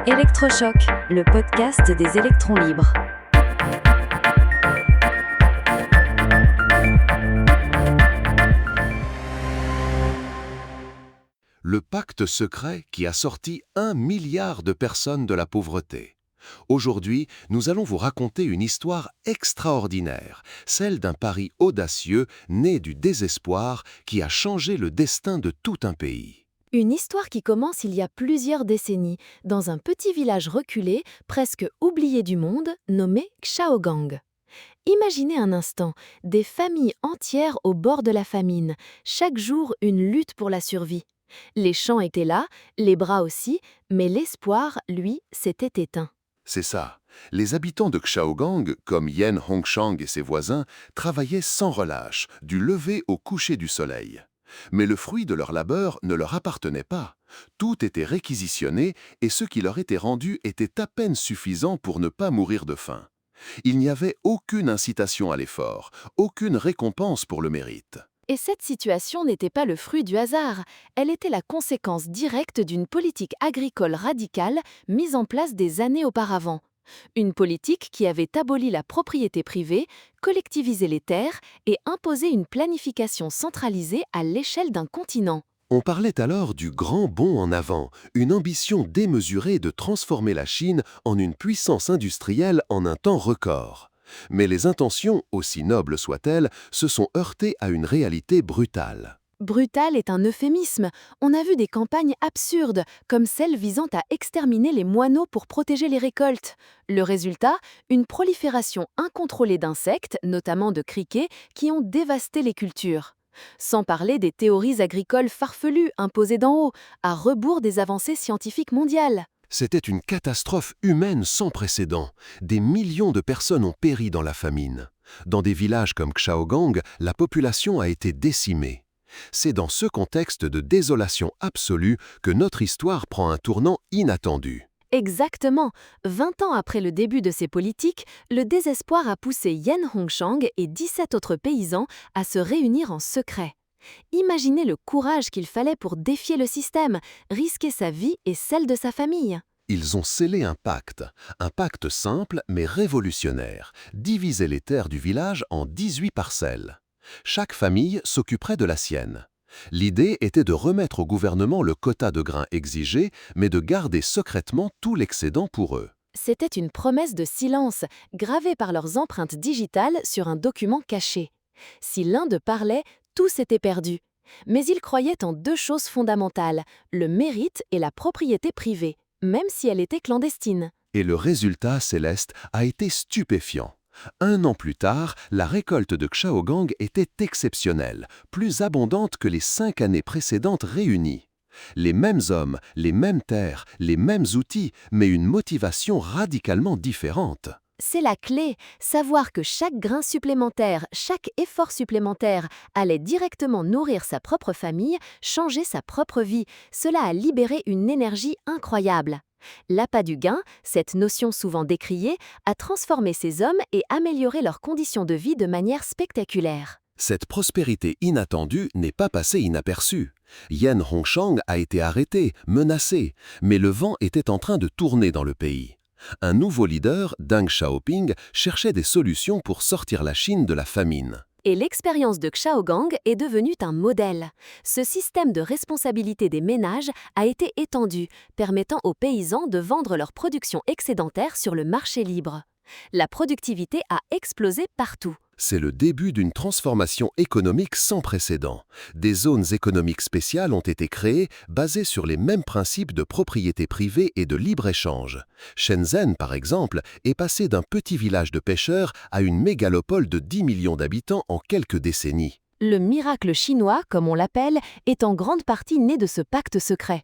Électrochoc, le podcast des électrons libres. Le pacte secret qui a sorti 1 milliard de personnes de la pauvreté. Aujourd'hui, nous allons vous raconter une histoire extraordinaire, celle d'un pari audacieux né du désespoir qui a changé le destin de tout un pays. Une histoire qui commence il y a plusieurs décennies, dans un petit village reculé, presque oublié du monde, nommé Xiaogang. Imaginez un instant, des familles entières au bord de la famine, chaque jour une lutte pour la survie. Les champs étaient là, les bras aussi, mais l'espoir, lui, s'était éteint. C'est ça. Les habitants de Xiaogang, comme Yan Hongshang et ses voisins, travaillaient sans relâche, du lever au coucher du soleil. Mais le fruit de leur labeur ne leur appartenait pas. Tout était réquisitionné et ce qui leur était rendu était à peine suffisant pour ne pas mourir de faim. Il n'y avait aucune incitation à l'effort, aucune récompense pour le mérite. Et cette situation n'était pas le fruit du hasard, elle était la conséquence directe d'une politique agricole radicale mise en place des années auparavant. Une politique qui avait aboli la propriété privée, collectivisé les terres et imposé une planification centralisée à l'échelle d'un continent. On parlait alors du grand bond en avant, une ambition démesurée de transformer la Chine en une puissance industrielle en un temps record. Mais les intentions, aussi nobles soient-elles, se sont heurtées à une réalité brutale. Brutal est un euphémisme. On a vu des campagnes absurdes, comme celle visant à exterminer les moineaux pour protéger les récoltes. Le résultat, une prolifération incontrôlée d'insectes, notamment de criquets, qui ont dévasté les cultures. Sans parler des théories agricoles farfelues imposées d'en haut, à rebours des avancées scientifiques mondiales. C'était une catastrophe humaine sans précédent. Des millions de personnes ont péri dans la famine. Dans des villages comme Xiaogang, la population a été décimée. C'est dans ce contexte de désolation absolue que notre histoire prend un tournant inattendu. Exactement. 20 ans après le début de ces politiques, le désespoir a poussé Yan Hongshang et 17 autres paysans à se réunir en secret. Imaginez le courage qu'il fallait pour défier le système, risquer sa vie et celle de sa famille. Ils ont scellé un pacte simple mais révolutionnaire, diviser les terres du village en 18 parcelles. Chaque famille s'occuperait de la sienne. L'idée était de remettre au gouvernement le quota de grains exigé, mais de garder secrètement tout l'excédent pour eux. C'était une promesse de silence, gravée par leurs empreintes digitales sur un document caché. Si l'un d'eux parlait, tout s'était perdu. Mais ils croyaient en deux choses fondamentales, le mérite et la propriété privée, même si elle était clandestine. Et le résultat céleste a été stupéfiant. 1 an plus tard, la récolte de Xiaogang était exceptionnelle, plus abondante que les 5 années précédentes réunies. Les mêmes hommes, les mêmes terres, les mêmes outils, mais une motivation radicalement différente. C'est la clé, savoir que chaque grain supplémentaire, chaque effort supplémentaire allait directement nourrir sa propre famille, changer sa propre vie. Cela a libéré une énergie incroyable. L'appât du gain, cette notion souvent décriée, a transformé ces hommes et amélioré leurs conditions de vie de manière spectaculaire. Cette prospérité inattendue n'est pas passée inaperçue. Yan Hongshang a été arrêté, menacé, mais le vent était en train de tourner dans le pays. Un nouveau leader, Deng Xiaoping, cherchait des solutions pour sortir la Chine de la famine. Et l'expérience de Xiaogang est devenue un modèle. Ce système de responsabilité des ménages a été étendu, permettant aux paysans de vendre leur production excédentaire sur le marché libre. La productivité a explosé partout. C'est le début d'une transformation économique sans précédent. Des zones économiques spéciales ont été créées basées sur les mêmes principes de propriété privée et de libre-échange. Shenzhen, par exemple, est passé d'un petit village de pêcheurs à une mégalopole de 10 millions d'habitants en quelques décennies. Le miracle chinois, comme on l'appelle, est en grande partie né de ce pacte secret.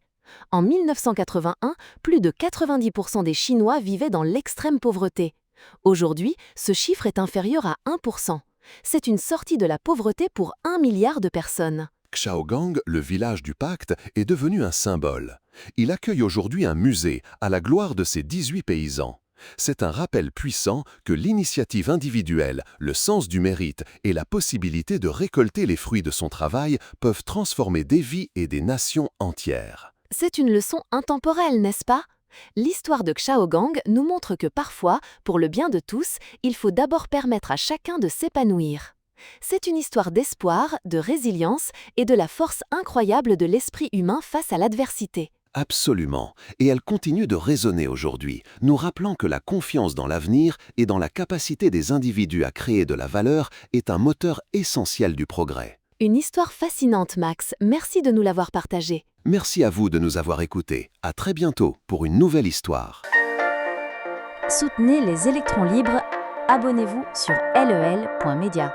En 1981, plus de 90% des Chinois vivaient dans l'extrême pauvreté. Aujourd'hui, ce chiffre est inférieur à 1%. C'est une sortie de la pauvreté pour 1 milliard de personnes. Xiaogang, le village du pacte, est devenu un symbole. Il accueille aujourd'hui un musée à la gloire de ses 18 paysans. C'est un rappel puissant que l'initiative individuelle, le sens du mérite et la possibilité de récolter les fruits de son travail peuvent transformer des vies et des nations entières. C'est une leçon intemporelle, n'est-ce pas ? L'histoire de Xiaogang nous montre que parfois, pour le bien de tous, il faut d'abord permettre à chacun de s'épanouir. C'est une histoire d'espoir, de résilience et de la force incroyable de l'esprit humain face à l'adversité. Absolument. Et elle continue de résonner aujourd'hui, nous rappelant que la confiance dans l'avenir et dans la capacité des individus à créer de la valeur est un moteur essentiel du progrès. Une histoire fascinante, Max. Merci de nous l'avoir partagée. Merci à vous de nous avoir écoutés. À très bientôt pour une nouvelle histoire. Soutenez les électrons libres. Abonnez-vous sur lel.media.